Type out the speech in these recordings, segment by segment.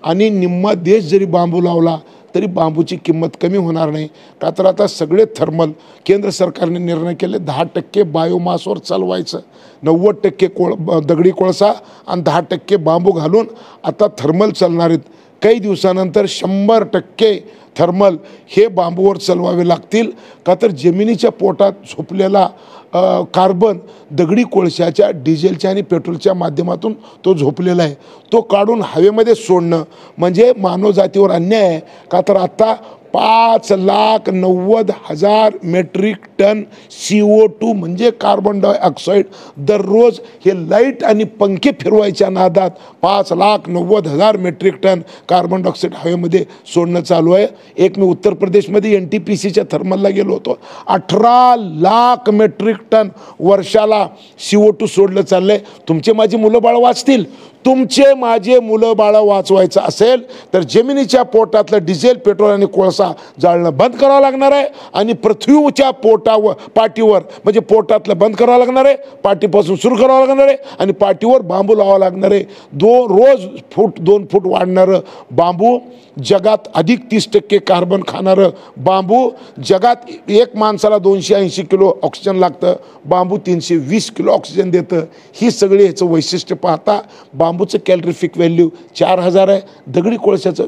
आणि निम्मा देश जरी बांबू लावला तरी बांबूची किंमत कमी होणार नाही. का तर आता सगळे थर्मल केंद्र सरकारने निर्णय केले 10% बायोमासवर चालवायचं, 90% दगडी कोळसा आणि 10% बांबू घालून आता थर्मल चालणार आहेत. काही दिवसानंतर 100% थर्मल हे बांबूवर चालवावे लागतील. का तर जमिनीच्या पोटात झोपलेला कार्बन दगडी कोळशाच्या, डिझेलच्या आणि पेट्रोलच्या माध्यमातून तो झोपलेला आहे, तो काढून हवेमध्ये सोडणं म्हणजे मानवजातीवर अन्याय आहे. का तर आता 5,90,000 मेट्रिक टन CO2 म्हणजे कार्बन डायऑक्साईड दररोज हे लाईट आणि पंखे फिरवायच्या नादात 5,90,000 मेट्रिक टन कार्बन डायऑक्साईड हवेमध्ये सोडणं चालू आहे. एक मी उत्तर प्रदेशमध्ये NTPCच्या थर्मलला गेलो होतो, 18 लाख मेट्रिक टन वर्षाला CO2 सोडलं चाललंय. तुमचे माझी मुलं बाळ वाचतील. तुमचे माझे मुलं बाळ वाचवायचं असेल तर जमिनीच्या पोटातलं डिझेल, पेट्रोल आणि कोळसा जाळणं बंद करावं लागणार आहे आणि पृथ्वीच्या पाठीवर म्हणजे पोटातलं बंद करावं लागणार आहे, पाठीपासून सुरू करावं लागणार आहे आणि पाठीवर बांबू लावावं लागणार आहे. रोज 2 फूट वाढणारं बांबू, जगात अधिक 30% कार्बन खाणारं बांबू. जगात एक माणसाला 280 किलो ऑक्सिजन लागतं, बांबू 320 किलो ऑक्सिजन देतं. ही सगळी ह्याचं वैशिष्ट्य पाहता बांबूचं कॅलरिफिक व्हॅल्यू 4000 आहे, दगडी कोळशाचं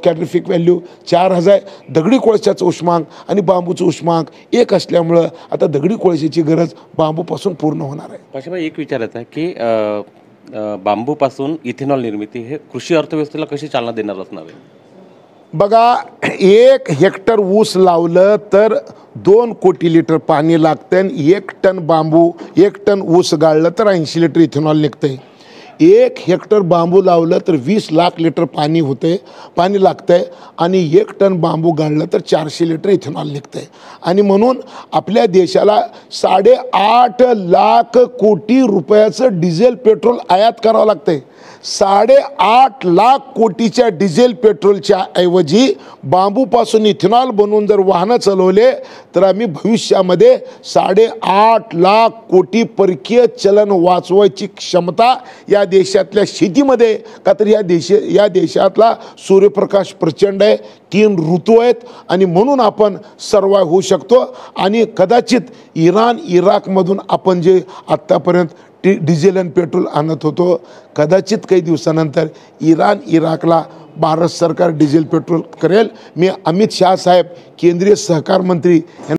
कॅलरिफिक व्हॅल्यू 4000 आहे. दगडी कोळशाचं उष्मांक आणि बांबूचं उष्मांक एक असल्यामुळं आता दगडी कोळशाची गरज बांबूपासून पूर्ण होणार आहे. पाशाभाई, एक विचारायचं आहे की बांबूपासून इथेनॉल निर्मिती हे कृषी अर्थव्यवस्थेला कशी चालना देणार असणार आहे? बघा, 1 हेक्टर ऊस लावलं तर 2 कोटी लिटर पाणी लागतं. 1 टन बांबू, 1 टन ऊस गाळलं तर 80 लिटर इथेनॉल निघतंय. 1 हेक्टर बांबू लावलं तर 20 लाख लिटर पाणी लागतंय आणि 1 टन बांबू गाळलं तर 400 लिटर इथेनॉल निघतंय. आणि म्हणून आपल्या देशाला 8.5 लाख कोटी रुपयाचं डिझेल, पेट्रोल आयात करावं लागतंय. 8.5 लाख कोटीच्या डिझेल, पेट्रोलच्या ऐवजी बांबूपासून इथेनॉल बनवून जर वाहनं चालवले तर आम्ही भविष्यामध्ये 8.5 लाख कोटी परकीय चलन वाचवायची क्षमता या देशातल्या शेतीमध्ये. का तर या देशातला सूर्यप्रकाश प्रचंड आहे, 3 ऋतू आहेत आणि म्हणून आपण सर्वाइव्ह होऊ शकतो. आणि कदाचित इराण, इराकमधून आपण जे आत्तापर्यंत डिझेल आणि पेट्रोल आणत होतो, कदाचित काही दिवसानंतर इराण, इराकला भारत सरकार डिझेल, पेट्रोल करेल. मी अमित शाह साहेब, केंद्रीय सहकार मंत्री